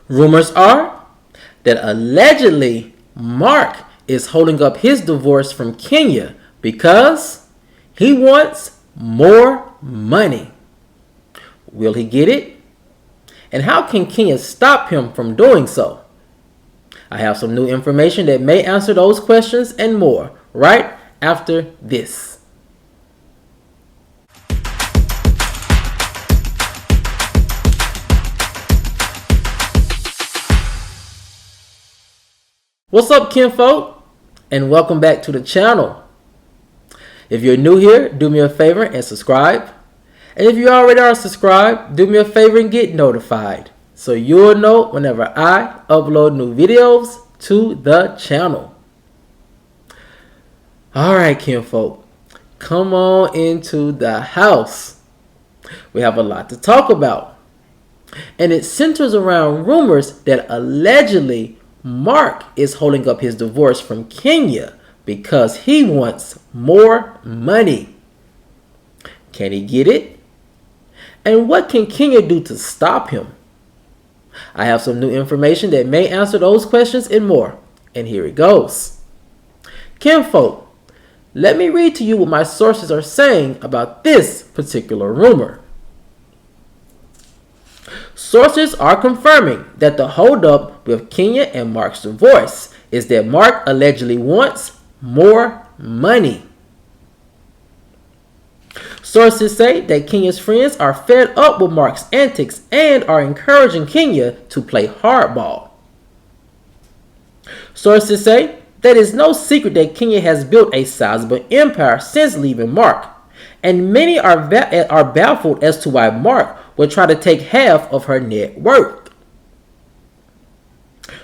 Rumors are that allegedly Marc is holding up his divorce from Kenya because he wants more money. Will he get it? And how can Kenya stop him from doing so? I have some new information that may answer those questions and more right after this. What's up, kinfolk? And welcome back to the channel. If you're new here, do me a favor and subscribe. And if you already are subscribed, do me a favor and get notified so you'll know whenever I upload new videos to the channel. Alright, kinfolk, come on into the house. We have a lot to talk about. And it centers around rumors that allegedly Marc is holding up his divorce from Kenya because he wants more money. Can he get it? And what can Kenya do to stop him? I have some new information that may answer those questions and more. And here it goes. Kinfolk, let me read to you what my sources are saying about this particular rumor. Sources are confirming that the holdup with Kenya and Marc's divorce is that Marc allegedly wants more money. Sources say that Kenya's friends are fed up with Marc's antics and are encouraging Kenya to play hardball. Sources say that it's no secret that Kenya has built a sizable empire since leaving Marc, and many are baffled as to why Marc would try to take half of her net worth.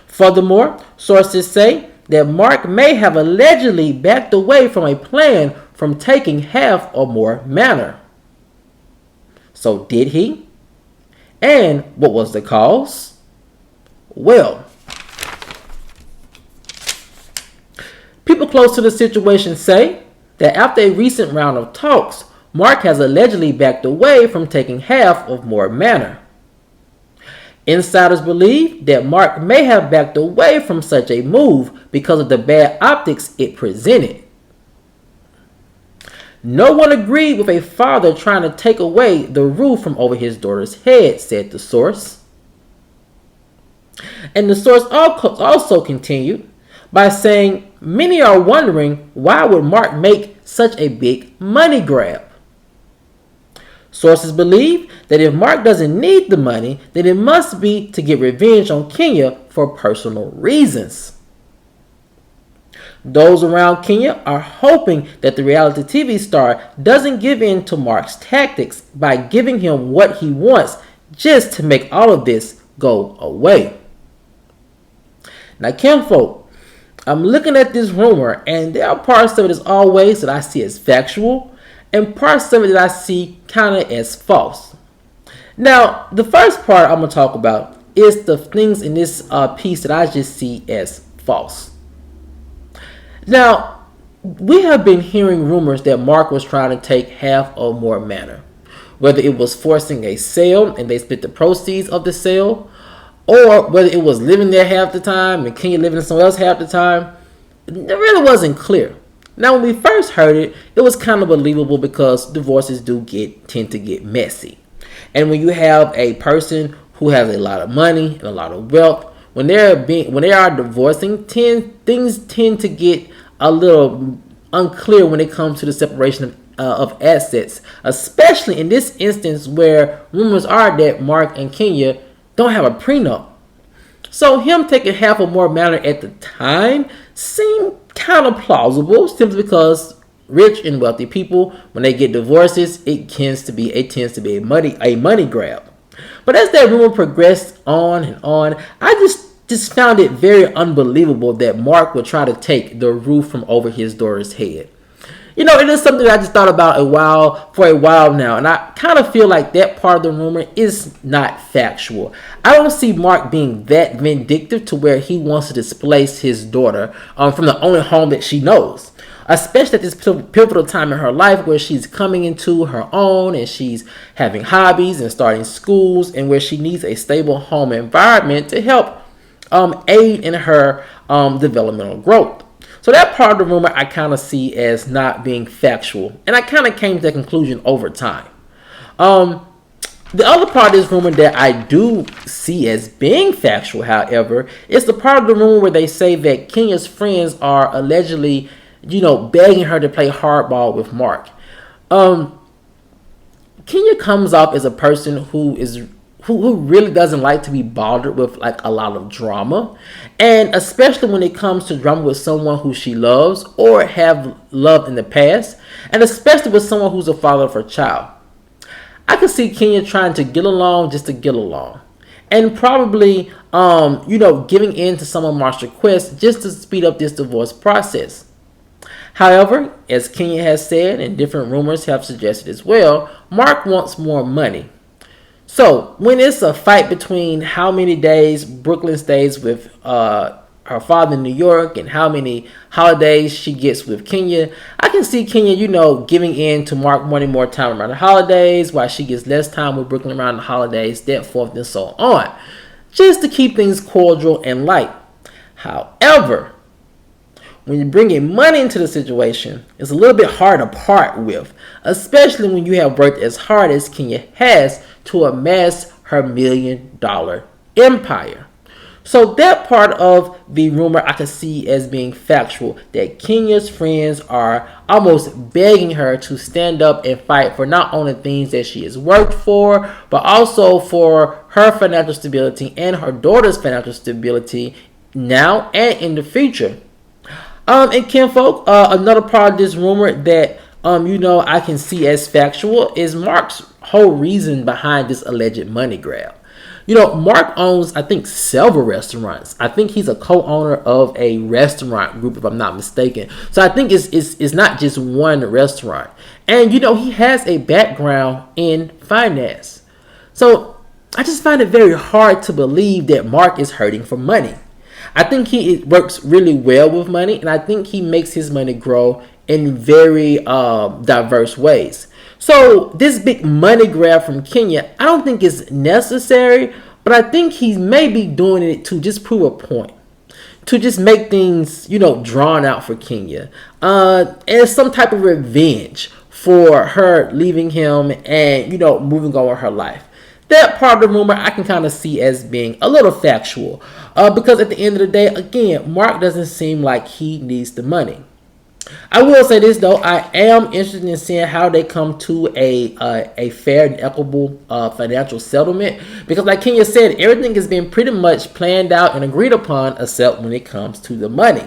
Furthermore, sources say that Marc may have allegedly backed away from a plan from taking half or more manor. So did he? And what was the cause? Well, people close to the situation say that after a recent round of talks, Marc has allegedly backed away from taking half of more manor. Insiders believe that Marc may have backed away from such a move because of the bad optics it presented. No one agreed with a father trying to take away the roof from over his daughter's head, said the source. And the source also continued by saying, many are wondering why would Marc make such a big money grab. Sources believe that if Marc doesn't need the money, then it must be to get revenge on Kenya for personal reasons. Those around Kenya are hoping that the reality TV star doesn't give in to Marc's tactics by giving him what he wants just to make all of this go away. Now, kinfolk, I'm looking at this rumor and there are parts of it as always that I see as factual and parts of it that I see kind of as false. Now, the first part I'm going to talk about is the things in this piece that I just see as false. Now, we have been hearing rumors that Marc was trying to take half or more manor, whether it was forcing a sale and they split the proceeds of the sale, or whether it was living there half the time and Kenya living somewhere else half the time. It really wasn't clear. Now, when we first heard it, it was kind of believable because divorces tend to get messy. And when you have a person who has a lot of money and a lot of wealth, when they are divorcing, things tend to get a little unclear when it comes to the separation of assets, especially in this instance where rumors are that Marc and Kenya don't have a prenup. So him taking half or more manor at the time seemed kind of plausible, simply because rich and wealthy people, when they get divorces, it tends to be a money grab. But as that rumor progressed on and on, I just found it very unbelievable that Marc would try to take the roof from over his daughter's head. You know, it is something that I just thought about for a while now, and I kind of feel like that part of the rumor is not factual. I don't see Marc being that vindictive to where he wants to displace his daughter from the only home that she knows. especially at this pivotal time in her life where she's coming into her own and she's having hobbies and starting schools, and where she needs a stable home environment to help aid in her developmental growth. So that part of the rumor I kind of see as not being factual, and I kind of came to that conclusion over time. The other part of this rumor that I do see as being factual, however, is the part of the rumor where they say that Kenya's friends are allegedly, begging her to play hardball with Marc. Kenya comes off as a person who really doesn't like to be bothered with like a lot of drama, and especially when it comes to drama with someone who she loves or have loved in the past, and especially with someone who's a father of her child. I could see Kenya trying to get along just to get along, and probably giving in to some of Marc's requests just to speed up this divorce process. However, as Kenya has said, and different rumors have suggested as well, Marc wants more money. So when it's a fight between how many days Brooklyn stays with her father in New York and how many holidays she gets with Kenya, I can see Kenya, giving in to Marc wanting more time around the holidays, while she gets less time with Brooklyn around the holidays, that forth and so on, just to keep things cordial and light. However, when you bring in money into the situation, it's a little bit hard to part with, especially when you have worked as hard as Kenya has to amass her $1 million empire. So that part of the rumor I can see as being factual, that Kenya's friends are almost begging her to stand up and fight for not only things that she has worked for, but also for her financial stability and her daughter's financial stability now and in the future. And kinfolk, another part of this rumor that I can see as factual is Marc's whole reason behind this alleged money grab. Marc owns, I think, several restaurants. I think he's a co-owner of a restaurant group, if I'm not mistaken. So I think it's not just one restaurant. And, he has a background in finance. So I just find it very hard to believe that Marc is hurting for money. I think he works really well with money, and I think he makes his money grow in very diverse ways. So this big money grab from Kenya, I don't think is necessary, but I think he may be doing it to just prove a point, to just make things, drawn out for Kenya, as some type of revenge for her leaving him and, moving on with her life. That part of the rumor I can kind of see as being a little factual, because at the end of the day, again, Marc doesn't seem like he needs the money. I will say this though, I am interested in seeing how they come to a fair and equitable financial settlement, because like Kenya said, everything has been pretty much planned out and agreed upon except when it comes to the money.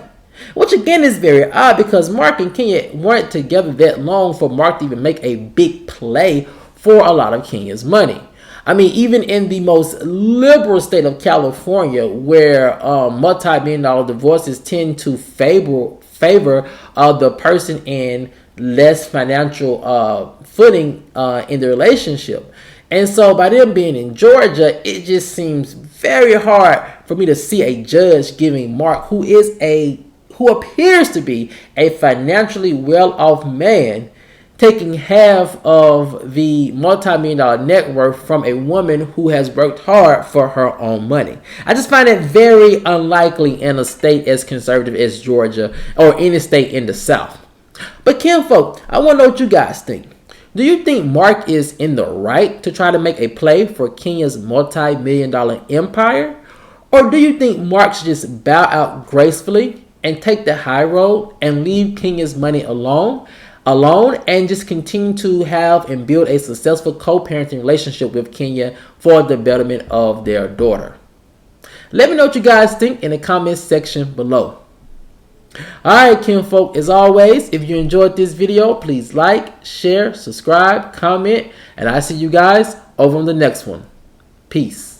Which again is very odd, because Marc and Kenya weren't together that long for Marc to even make a big play for a lot of Kenya's money. I mean, even in the most liberal state of California, where multi-million-dollar divorces tend to favor the person in less financial footing in the relationship. And so by them being in Georgia, it just seems very hard for me to see a judge giving Marc, who appears to be a financially well-off man, taking half of the multi-million-dollar net worth from a woman who has worked hard for her own money. I just find it very unlikely in a state as conservative as Georgia or any state in the South. But kinfolk, I want to know what you guys think. Do you think Marc is in the right to try to make a play for Kenya's multi-million-dollar empire? Or do you think Marc should just bow out gracefully and take the high road and leave Kenya's money alone and just continue to have and build a successful co-parenting relationship with Kenya for the betterment of their daughter? Let me know what you guys think in the comments section below. Alright, kinfolk, as always, if you enjoyed this video, please like, share, subscribe, comment, and I'll see you guys over on the next one. Peace.